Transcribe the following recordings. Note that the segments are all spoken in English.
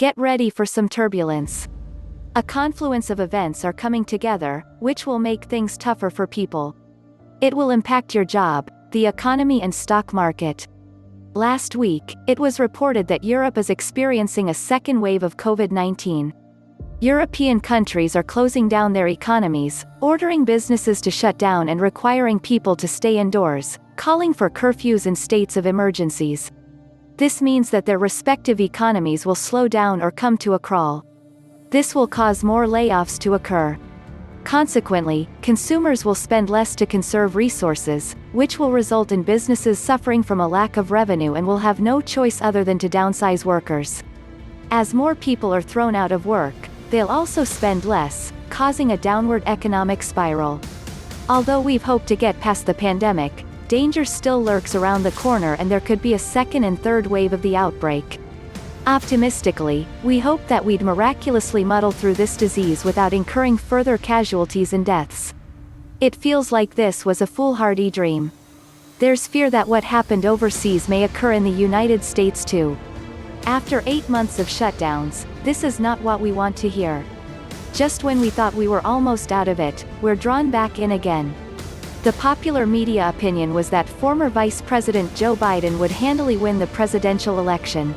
Get ready for some turbulence. A confluence of events are coming together, which will make things tougher for people. It will impact your job, the economy and stock market. Last week, it was reported that Europe is experiencing a second wave of COVID-19. European countries are closing down their economies, ordering businesses to shut down and requiring people to stay indoors, calling for curfews in states of emergencies. This means that their respective economies will slow down or come to a crawl. This will cause more layoffs to occur. Consequently, consumers will spend less to conserve resources, which will result in businesses suffering from a lack of revenue and will have no choice other than to downsize workers. As more people are thrown out of work, they'll also spend less, causing a downward economic spiral. Although we've hoped to get past the pandemic, danger still lurks around the corner and there could be a second and third wave of the outbreak. Optimistically, we hope that we'd miraculously muddle through this disease without incurring further casualties and deaths. It feels like this was a foolhardy dream. There's fear that what happened overseas may occur in the United States too. After 8 months of shutdowns, this is not what we want to hear. Just when we thought we were almost out of it, we're drawn back in again. The popular media opinion was that former Vice President Joe Biden would handily win the presidential election.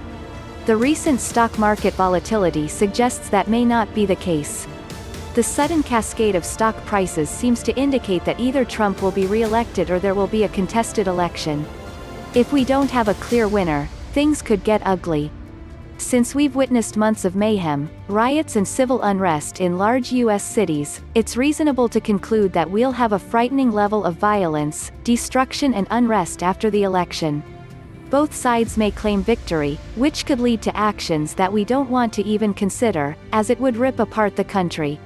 The recent stock market volatility suggests that may not be the case. The sudden cascade of stock prices seems to indicate that either Trump will be re-elected or there will be a contested election. If we don't have a clear winner, things could get ugly. Since we've witnessed months of mayhem, riots and civil unrest in large U.S. cities, it's reasonable to conclude that we'll have a frightening level of violence, destruction and unrest after the election. Both sides may claim victory, which could lead to actions that we don't want to even consider, as it would rip apart the country.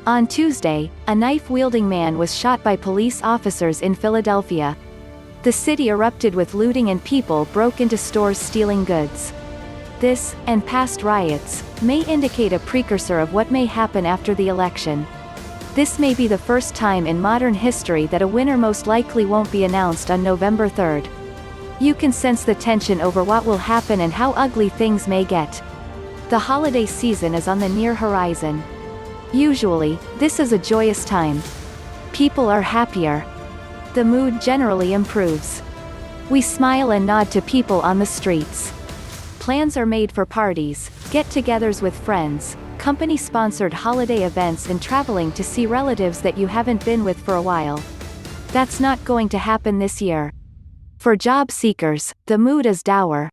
On Tuesday, a knife-wielding man was shot by police officers in Philadelphia. The city erupted with looting and people broke into stores stealing goods. This, and past riots, may indicate a precursor of what may happen after the election. This may be the first time in modern history that a winner most likely won't be announced on November 3rd. You can sense the tension over what will happen and how ugly things may get. The holiday season is on the near horizon. Usually, this is a joyous time. People are happier. The mood generally improves. We smile and nod to people on the streets. Plans are made for parties, get-togethers with friends, company-sponsored holiday events and traveling to see relatives that you haven't been with for a while. That's not going to happen this year. For job seekers, the mood is dour.